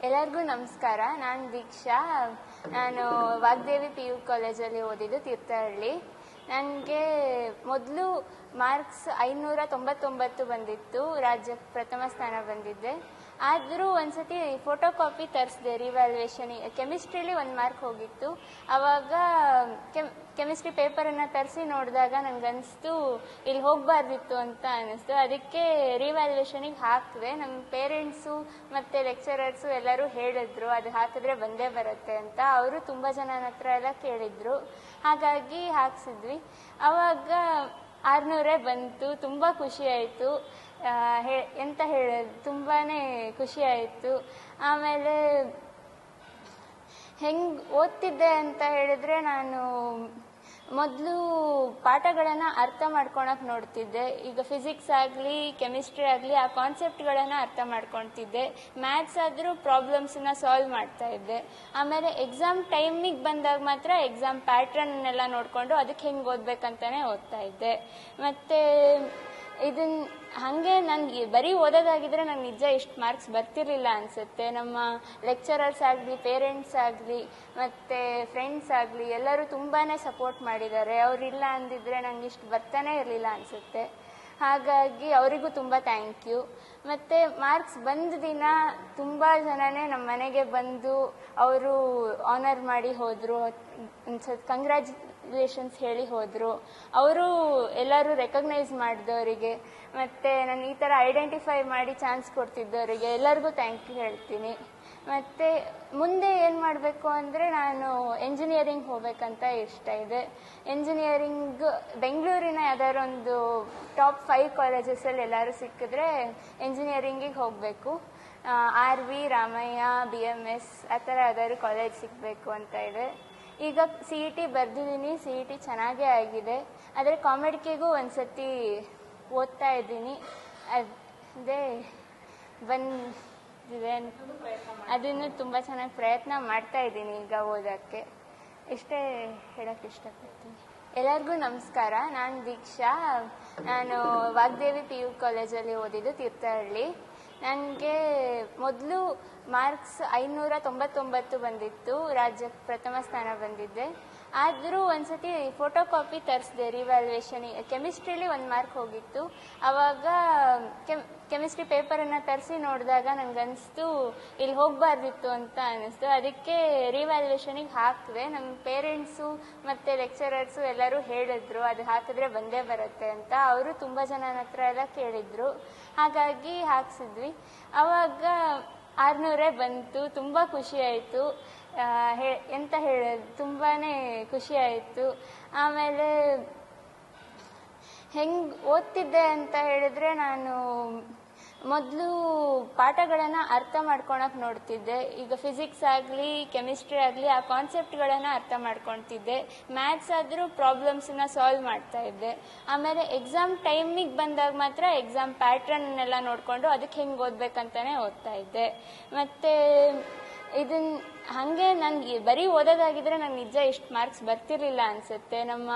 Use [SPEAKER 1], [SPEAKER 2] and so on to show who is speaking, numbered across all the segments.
[SPEAKER 1] ಎಲ್ಲರಿಗೂ ನಮಸ್ಕಾರ. ನಾನು ದೀಕ್ಷಾ. ನಾನು ವಾಗ್ದೇವಿ PU ಕಾಲೇಜಲ್ಲಿ ಓದಿದ್ದು, ತೀರ್ಥಹಳ್ಳಿ. ನನಗೆ ಮೊದಲು ಮಾರ್ಕ್ಸ್ 599 ಬಂದಿತ್ತು, ರಾಜ್ಯಕ್ಕೆ ಪ್ರಥಮ ಸ್ಥಾನ ಬಂದಿದ್ದೆ. ಆದರೂ ಒಂದ್ಸತಿ ಫೋಟೋ ಕಾಪಿ ತರಿಸಿದೆ ರಿವ್ಯಾಲ್ಯೂಯೇಷನ್. ಕೆಮಿಸ್ಟ್ರಿಲಿ 1 ಮಾರ್ಕ್ ಹೋಗಿತ್ತು. ಆವಾಗ ಕೆಮಿಸ್ಟ್ರಿ ಪೇಪರನ್ನು ತರಿಸಿ ನೋಡಿದಾಗ ನನಗನ್ನಿಸ್ತು ಇಲ್ಲಿ ಹೋಗಬಾರ್ದಿತ್ತು ಅಂತ ಅನ್ನಿಸ್ತು. ಅದಕ್ಕೆ ರಿವ್ಯಾಲ್ಯೂಯೇಷನಿಗೆ ಹಾಕಿದೆ. ನಮ್ಮ ಪೇರೆಂಟ್ಸು ಮತ್ತು ಲೆಕ್ಚರರ್ಸು ಎಲ್ಲರೂ ಹೇಳಿದ್ರು ಅದು ಹಾಕಿದ್ರೆ ಬಂದೇ ಬರುತ್ತೆ ಅಂತ. ಅವರು ತುಂಬ ಜನನ ಹತ್ರ ಎಲ್ಲ ಕೇಳಿದ್ರು, ಹಾಗಾಗಿ ಹಾಕ್ಸಿದ್ವಿ. ಆವಾಗ 600 ಬಂತು. ತುಂಬ ಖುಷಿ ಆಯಿತು. ಎಂತ ಹೇಳೋದು, ತುಂಬಾ ಖುಷಿ ಆಯಿತು. ಆಮೇಲೆ ಹೆಂಗೆ ಓದ್ತಿದ್ದೆ ಅಂತ ಹೇಳಿದ್ರೆ, ನಾನು ಮೊದಲು ಪಾಠಗಳನ್ನು ಅರ್ಥ ಮಾಡ್ಕೊಳಕ್ಕೆ ನೋಡ್ತಿದ್ದೆ. ಈಗ ಫಿಸಿಕ್ಸ್ ಆಗಲಿ ಕೆಮಿಸ್ಟ್ರಿ ಆಗಲಿ ಆ ಕಾನ್ಸೆಪ್ಟ್ಗಳನ್ನು ಅರ್ಥ ಮಾಡ್ಕೊಳ್ತಿದ್ದೆ. ಮ್ಯಾಥ್ಸ್ ಆದರೂ ಪ್ರಾಬ್ಲಮ್ಸನ್ನ ಸಾಲ್ವ್ ಮಾಡ್ತಾ ಇದ್ದೆ. ಆಮೇಲೆ ಎಕ್ಸಾಮ್ ಟೈಮಿಗೆ ಬಂದಾಗ ಮಾತ್ರ ಎಕ್ಸಾಮ್ ಪ್ಯಾಟ್ರನ್ನೆಲ್ಲ ನೋಡಿಕೊಂಡು ಅದಕ್ಕೆ ಹೆಂಗೆ ಓದಬೇಕಂತಲೇ ಓದ್ತಾ ಇದ್ದೆ. ಮತ್ತು ಇದನ್ನು ಹಾಗೆ ನನಗೆ ಬರೀ ಓದೋದಾಗಿದ್ದರೆ ನಂಗೆ ನಿಜ ಇಷ್ಟು ಮಾರ್ಕ್ಸ್ ಬರ್ತಿರ್ಲಿಲ್ಲ ಅನಿಸುತ್ತೆ. ನಮ್ಮ ಲೆಕ್ಚರರ್ಸ್ ಆಗಲಿ, ಪೇರೆಂಟ್ಸ್ ಆಗಲಿ, ಮತ್ತು ಫ್ರೆಂಡ್ಸ್ ಆಗಲಿ ಎಲ್ಲರೂ ತುಂಬಾ ಸಪೋರ್ಟ್ ಮಾಡಿದ್ದಾರೆ. ಅವರಿಲ್ಲ ಅಂದಿದ್ರೆ ನಂಗೆ ಇಷ್ಟು ಬರ್ತಾನೆ ಇರಲಿಲ್ಲ ಅನಿಸುತ್ತೆ. ಹಾಗಾಗಿ ಅವರಿಗೂ ತುಂಬ ಥ್ಯಾಂಕ್ ಯು. ಮತ್ತು ಮಾರ್ಕ್ಸ್ ಬಂದ ದಿನ ತುಂಬ ಜನನೇ ನಮ್ಮ ಮನೆಗೆ ಬಂದು ಅವರು ಆನರ್ ಮಾಡಿ ಹೋದರು, ಕಂಗ್ರ್ಯಾಚುಲೇಷನ್ಸ್ ಹೇಳಿ ಹೋದರು. ಅವರು ಎಲ್ಲರೂ ರೆಕಗ್ನೈಸ್ ಮಾಡಿದವರಿಗೆ ಮತ್ತು ನಾನು ಈ ಥರ ಐಡೆಂಟಿಫೈ ಮಾಡಿ ಚಾನ್ಸ್ ಕೊಡ್ತಿದ್ದವರಿಗೆ ಎಲ್ಲರಿಗೂ ಥ್ಯಾಂಕ್ ಯು ಹೇಳ್ತೀನಿ. ಮತ್ತು ಮುಂದೆ ಏನು ಮಾಡಬೇಕು ಅಂದರೆ, ನಾನು ಎಂಜಿನಿಯರಿಂಗ್ ಹೋಗ್ಬೇಕಂತ ಇಷ್ಟ ಇದೆ. ಎಂಜಿನಿಯರಿಂಗ್ ಬೆಂಗಳೂರಿನ ಯಾವ್ದಾದ್ರು ಒಂದು ಟಾಪ್ 5 ಕಾಲೇಜಸಲ್ಲಿ ಎಲ್ಲರೂ ಸಿಕ್ಕಿದ್ರೆ ಎಂಜಿನಿಯರಿಂಗಿಗೆ ಹೋಗಬೇಕು. RV, ರಾಮಯ್ಯ, BMS ಆ ಥರ ಯಾವ್ದಾದ್ರು ಕಾಲೇಜ್ ಸಿಗಬೇಕು ಅಂತ ಇದೆ. ಈಗ CET ಬರೆದಿದ್ದೀನಿ. CET ಚೆನ್ನಾಗೇ ಆಗಿದೆ. ಆದರೆ ಕಾಮೆಡಿಕೆಗೂ ಒಂದ್ಸತಿ ಓದ್ತಾ ಇದ್ದೀನಿ. ಅದೇ ಬಂದಿದೆ, ಅದನ್ನು ತುಂಬ ಚೆನ್ನಾಗಿ ಪ್ರಯತ್ನ ಮಾಡ್ತಾ ಇದ್ದೀನಿ ಈಗ ಓದೋಕ್ಕೆ. ಇಷ್ಟೇ ಹೇಳೋಕ್ಕೆ ಇಷ್ಟಪಡ್ತೀನಿ. ಎಲ್ಲರಿಗೂ ನಮಸ್ಕಾರ. ನಾನು ದೀಕ್ಷಾ. ನಾನು ವಾಗ್ದೇವಿ PU ಕಾಲೇಜಲ್ಲಿ ಓದಿದ್ದು, ತೀರ್ಥಹಳ್ಳಿ. ನನಗೆ ಮೊದಲು ಮಾರ್ಕ್ಸ್ 599 ಬಂದಿತ್ತು, ರಾಜ್ಯಕ್ಕೆ ಪ್ರಥಮ ಸ್ಥಾನ ಬಂದಿದ್ದೆ. ಆದರೂ ಒಂದ್ಸತಿ ಫೋಟೋ ಕಾಪಿ ತರಿಸಿದೆ ರಿವ್ಯಾಲ್ಯೂಯೇಷನ್. ಕೆಮಿಸ್ಟ್ರಿಲಿ 1 ಮಾರ್ಕ್ ಹೋಗಿತ್ತು. ಆವಾಗ ಕೆಮಿಸ್ಟ್ರಿ ಪೇಪರನ್ನು ತರಿಸಿ ನೋಡಿದಾಗ ನನಗನ್ನಿಸ್ತು ಇಲ್ಲಿ ಹೋಗಬಾರ್ದಿತ್ತು ಅಂತ ಅನ್ನಿಸ್ತು. ಅದಕ್ಕೆ ರಿವ್ಯಾಲ್ಯೂಯೇಷನಿಗೆ ಹಾಕಿದೆ. ನಮ್ಮ ಪೇರೆಂಟ್ಸು ಮತ್ತು ಲೆಕ್ಚರರ್ಸು ಎಲ್ಲರೂ ಹೇಳಿದ್ರು ಅದು ಹಾಕಿದ್ರೆ ಬಂದೇ ಬರುತ್ತೆ ಅಂತ. ಅವರು ತುಂಬ ಜನನ ಹತ್ರ ಎಲ್ಲ ಕೇಳಿದ್ರು, ಹಾಗಾಗಿ ಹಾಕ್ಸಿದ್ವಿ. ಆವಾಗ 600 ಬಂತು. ತುಂಬ ಖುಷಿ ಆಯಿತು. ಎಂತ ಹೇಳೋದು, ತುಂಬಾ ಖುಷಿ ಆಯಿತು. ಆಮೇಲೆ ಹೆಂಗೆ ಓದ್ತಿದ್ದೆ ಅಂತ ಹೇಳಿದ್ರೆ, ನಾನು ಮೊದಲು ಪಾಠಗಳನ್ನು ಅರ್ಥ ಮಾಡ್ಕೊಳಕ್ಕೆ ನೋಡ್ತಿದ್ದೆ. ಈಗ ಫಿಸಿಕ್ಸ್ ಆಗಲಿ ಕೆಮಿಸ್ಟ್ರಿ ಆಗಲಿ ಆ ಕಾನ್ಸೆಪ್ಟ್ಗಳನ್ನು ಅರ್ಥ ಮಾಡ್ಕೊಳ್ತಿದ್ದೆ. ಮ್ಯಾಥ್ಸ್ ಆದರೂ ಪ್ರಾಬ್ಲಮ್ಸನ್ನ ಸಾಲ್ವ್ ಮಾಡ್ತಾ ಇದ್ದೆ. ಆಮೇಲೆ ಎಕ್ಸಾಮ್ ಟೈಮಿಗೆ ಬಂದಾಗ ಮಾತ್ರ ಎಕ್ಸಾಮ್ ಪ್ಯಾಟ್ರನ್ನೆಲ್ಲ ನೋಡಿಕೊಂಡು ಅದಕ್ಕೆ ಹೆಂಗೆ ಓದಬೇಕಂತಲೇ ಓದ್ತಾ ಇದ್ದೆ. ಮತ್ತು ಇದನ್ನು ಹಾಗೆ ನನಗೆ ಬರೀ ಓದೋದಾಗಿದ್ದರೆ ನಂಗೆ ನಿಜ ಇಷ್ಟು ಮಾರ್ಕ್ಸ್ ಬರ್ತಿರ್ಲಿಲ್ಲ ಅನಿಸುತ್ತೆ. ನಮ್ಮ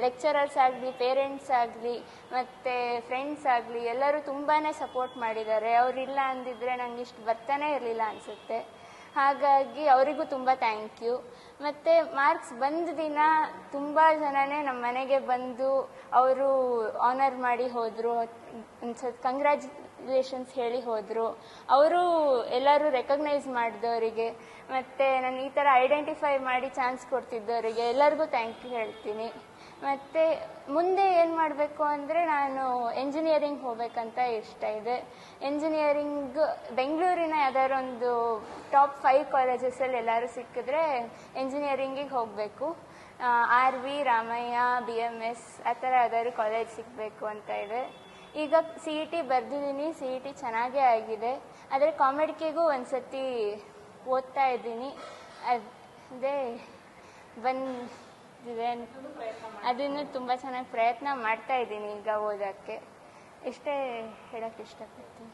[SPEAKER 1] ಲೆಕ್ಚರರ್ಸ್ ಆಗಲಿ, ಪೇರೆಂಟ್ಸ್ ಆಗಲಿ, ಮತ್ತು ಫ್ರೆಂಡ್ಸ್ ಆಗಲಿ ಎಲ್ಲರೂ ತುಂಬಾ ಸಪೋರ್ಟ್ ಮಾಡಿದ್ದಾರೆ. ಅವರಿಲ್ಲ ಅಂದಿದ್ರೆ ನಂಗೆ ಇಷ್ಟು ಬರ್ತಾನೆ ಇರಲಿಲ್ಲ ಅನಿಸುತ್ತೆ. ಹಾಗಾಗಿ ಅವರಿಗೂ ತುಂಬ ಥ್ಯಾಂಕ್ ಯು. ಮತ್ತು ಮಾರ್ಕ್ಸ್ ಬಂದ ದಿನ ತುಂಬ ಜನನೇ ನಮ್ಮ ಮನೆಗೆ ಬಂದು ಅವರು ಆನರ್ ಮಾಡಿ ಹೋದರು, ಕಂಗ್ರ್ಯಾಚುಲೇಷನ್ಸ್ ಹೇಳಿ ಹೋದರು. ಅವರು ಎಲ್ಲರೂ ರೆಕಗ್ನೈಸ್ ಮಾಡಿದವರಿಗೆ ಮತ್ತು ನಾನು ಈ ಥರ ಐಡೆಂಟಿಫೈ ಮಾಡಿ ಚಾನ್ಸ್ ಕೊಡ್ತಿದ್ದವರಿಗೆ ಎಲ್ಲರಿಗೂ ಥ್ಯಾಂಕ್ ಯು ಹೇಳ್ತೀನಿ. ಮತ್ತು ಮುಂದೆ ಏನು ಮಾಡಬೇಕು ಅಂದರೆ, ನಾನು ಎಂಜಿನಿಯರಿಂಗ್ ಹೋಗ್ಬೇಕಂತ ಇಷ್ಟ ಇದೆ. ಎಂಜಿನಿಯರಿಂಗ್ ಬೆಂಗಳೂರಿನ ಯಾವ್ದಾದ್ರು ಒಂದು ಟಾಪ್ 5 ಕಾಲೇಜಸಲ್ಲಿ ಎಲ್ಲರೂ ಸಿಕ್ಕಿದ್ರೆ ಎಂಜಿನಿಯರಿಂಗಿಗೆ ಹೋಗಬೇಕು. RV, ರಾಮಯ್ಯ, BMS ಆ ಥರ ಯಾವ್ದಾದ್ರು ಕಾಲೇಜ್ ಸಿಗಬೇಕು ಅಂತ ಇದೆ. ಈಗ CET ಬರೆದಿದ್ದೀನಿ. CET ಚೆನ್ನಾಗೇ ಆಗಿದೆ. ಆದರೆ ಕಾಮೆಡಿಕೆಗೂ ಒಂದ್ಸತಿ ಓದ್ತಾ ಇದ್ದೀನಿ. ಅದೇ ಬಂದಿದೆ, ಅದನ್ನು ತುಂಬ ಚೆನ್ನಾಗಿ ಪ್ರಯತ್ನ ಮಾಡ್ತಾ ಇದ್ದೀನಿ ಈಗ ಓದೋಕ್ಕೆ. ಇಷ್ಟೇ ಹೇಳೋಕ್ಕೆ ಇಷ್ಟಪಡ್ತೀನಿ.